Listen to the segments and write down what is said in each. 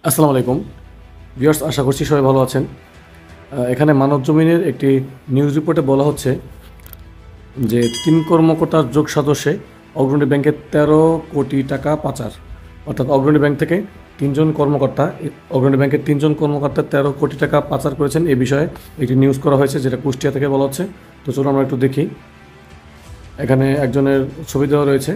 আসসালামু আলাইকুম ভিউয়ার্স, আশা করছি সবাই ভালো আছেন। এখানে মানবজমিনের একটি নিউজ রিপোর্টে বলা হচ্ছে যে ৩ কর্মকর্তার যোগ সাজশে অগ্রণী ব্যাংকের ১৩ কোটি টাকা পাচার। অর্থাৎ অগ্রণী ব্যাংক থেকে অগ্রণী ব্যাংকের ৩ জন কর্মকর্তা ১৩ কোটি টাকা পাচার করেছেন। এই বিষয়ে একটি নিউজ করা হয়েছে, যেটা কুষ্টিয়া থেকে বলা হচ্ছে। তো চলুন আমরা একটু দেখি। এখানে একজনের ছবি দেওয়া রয়েছে।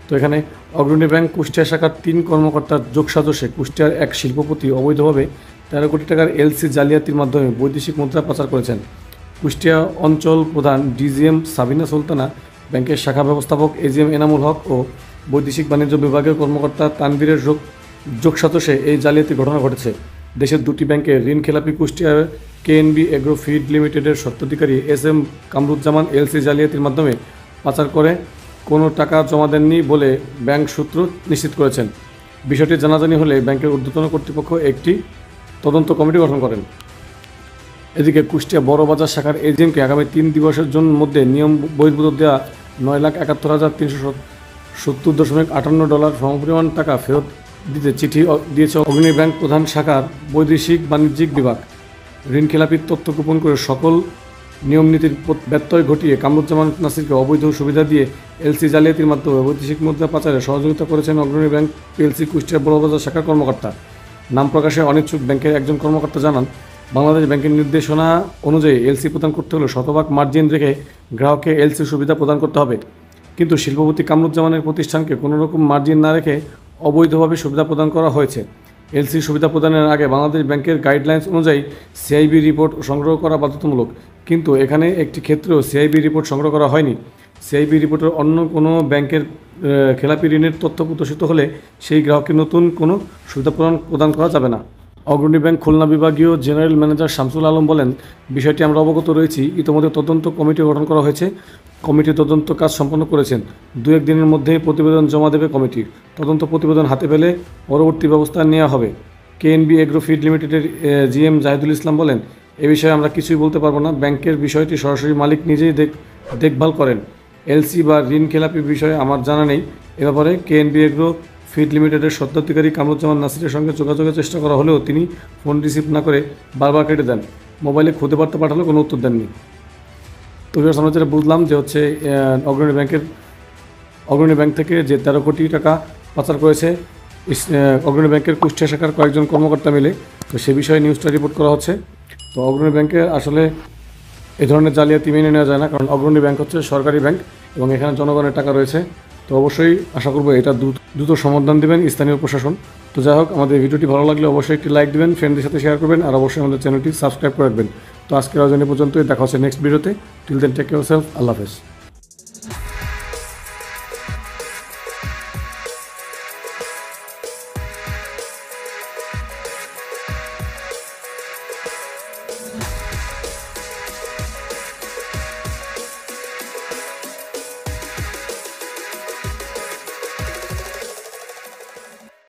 তো এখানে অগ্রণী ব্যাংক কুষ্টিয়া শাখার ৩ কর্মকর্তার যোগ সাজশে কুষ্টিয়ার এক শিল্পপতি অবৈধভাবে ১৩ কোটি টাকার এলসি জালিয়াতির মাধ্যমে বৈদেশিক মুদ্রা পাচার করেছেন। কুষ্টিয়া অঞ্চল প্রধান ডিজিএম সাবিনা সুলতানা, ব্যাংকের শাখা ব্যবস্থাপক এজিএম এনামুল হক ও বৈদেশিক বাণিজ্য বিভাগের কর্মকর্তা তানবীরের যোগ সাজশে এই জালিয়াতির ঘটনা ঘটেছে। দেশের 2টি ব্যাংকের ঋণ খেলাপি কুষ্টিয়ার কেএনবি এগ্রো ফিড লিমিটেডের স্বত্বাধিকারী এস.এম. কামরুজ্জামান এলসি জালিয়াতির মাধ্যমে পাচার করে কোনো টাকা জমা দেননি বলে ব্যাংক সূত্র নিশ্চিত করেছেন। বিষয়টি জানাজানি হলে ব্যাংকের ঊর্ধ্বতন কর্তৃপক্ষ একটি তদন্ত কমিটি গঠন করেন। এদিকে কুষ্টিয়া বড়বাজার শাখার এজিএমকে আগামী 3 দিবসের জন্য মধ্যে নিয়ম বহির্ভূত দেওয়া ৯,৭১,৩৭০.58 ডলার সমপরিমাণ টাকা ফেরত দিতে চিঠি দিয়েছে অগ্রণী ব্যাংক প্রধান শাখার বৈদেশিক বাণিজ্যিক বিভাগ। ঋণখেলাপির তথ্য গোপন করে সকল নিয়মনীতির ব্যত্যয় ঘটিয়ে কামরুজ্জামান নাসিরকে অবৈধ সুবিধা দিয়ে এলসি জালিয়াতির মাধ্যমে বৈদেশিক মুদ্রা পাচারে সহযোগিতা করেছেন অগ্রণী ব্যাংক পিএলসি কুষ্টিয়া বড়বাজার শাখার কর্মকর্তা। নাম প্রকাশে অনিচ্ছুক ব্যাংকের একজন কর্মকর্তা জানান, বাংলাদেশ ব্যাংকের নির্দেশনা অনুযায়ী এলসি প্রদান করতে হলে শতভাগ মার্জিন রেখে গ্রাহককে এলসি সুবিধা প্রদান করতে হবে। কিন্তু শিল্পপতি কামরুজ্জামানের প্রতিষ্ঠানকে কোনোরকম মার্জিন না রেখে অবৈধভাবে সুবিধা প্রদান করা হয়েছে। এলসি সুবিধা প্রদানের আগে বাংলাদেশ ব্যাংকের গাইডলাইন্স অনুযায়ী সিআইবি রিপোর্ট সংগ্রহ করা বাধ্যতামূলক, কিন্তু এখানে একটি ক্ষেত্রেও সিআইবি রিপোর্ট সংগ্রহ করা হয়নি। সিআইবি রিপোর্টের অন্য কোনো ব্যাংকের খেলাপি ঋণের তথ্য প্রদর্শিত হলে সেই গ্রাহককে নতুন কোনো সুবিধা প্রদান করা যাবে না। অগ্রণী ব্যাংক খুলনা বিভাগীয় জেনারেল ম্যানেজার শামসুল আলম বলেন, বিষয়টি আমরা অবগত রয়েছি। ইতিমধ্যে তদন্ত কমিটি গঠন করা হয়েছে। কমিটি তদন্ত কাজ সম্পন্ন করেছেন। 2-1 দিনের মধ্যেই প্রতিবেদন জমা দেবে কমিটি। তদন্ত প্রতিবেদন হাতে পেলে পরবর্তী ব্যবস্থা নেওয়া হবে। কেএনবি এগ্রো ফিড লিমিটেডের জিএম জাহিদুল ইসলাম বলেন, এ বিষয়ে আমরা কিছুই বলতে পারবো না। ব্যাংকের বিষয়টি সরাসরি মালিক নিজেই দেখভাল করেন। এলসি বা ঋণ খেলাপি বিষয়ে আমার জানা নেই। এ ব্যাপারে কেএনবি এগ্রো ফিড লিমিটেডের স্বত্বাধিকারী কামরুজ্জামান নাসিরের সঙ্গে যোগাযোগের চেষ্টা করা হলেও তিনি ফোন রিসিভ না করে বারবার কেটে দেন। মোবাইলে খুদে বার্তা পাঠালে কোনো উত্তর দেননি। তো আমরা যেটা বুঝলাম যে হচ্ছে অগ্রণী ব্যাংক থেকে যে 13 কোটি টাকা পাচার করেছে অগ্রণী ব্যাংকের কুষ্টিয়া শাখার কয়েকজন কর্মকর্তা মিলে। তো সে বিষয়ে নিউজটা রিপোর্ট করা হচ্ছে। তো অগ্রণী ব্যাংকে আসলে এই ধরনের জালিয়াতি মেনে নেওয়া যায় না, কারণ অগ্রণী ব্যাংক হচ্ছে সরকারি ব্যাংক এবং এখানে জনগণের টাকা রয়েছে। তো অবশ্যই আশা করবো এটা দ্রুত সমাধান দেবেন স্থানীয় প্রশাসন। তো যাই হোক, আমাদের ভিডিওটি ভালো লাগলে অবশ্যই একটি লাইক দেবেন, ফ্রেন্ডদের সাথে শেয়ার করবেন, আর অবশ্যই আমাদের চ্যানেলটি সাবস্ক্রাইব করে রাখবেন। তো আজকের আয়োজনে পর্যন্তই, দেখা হচ্ছে নেক্সট ভিডিওতে। Till then take care yourself. Allah হাফেজ।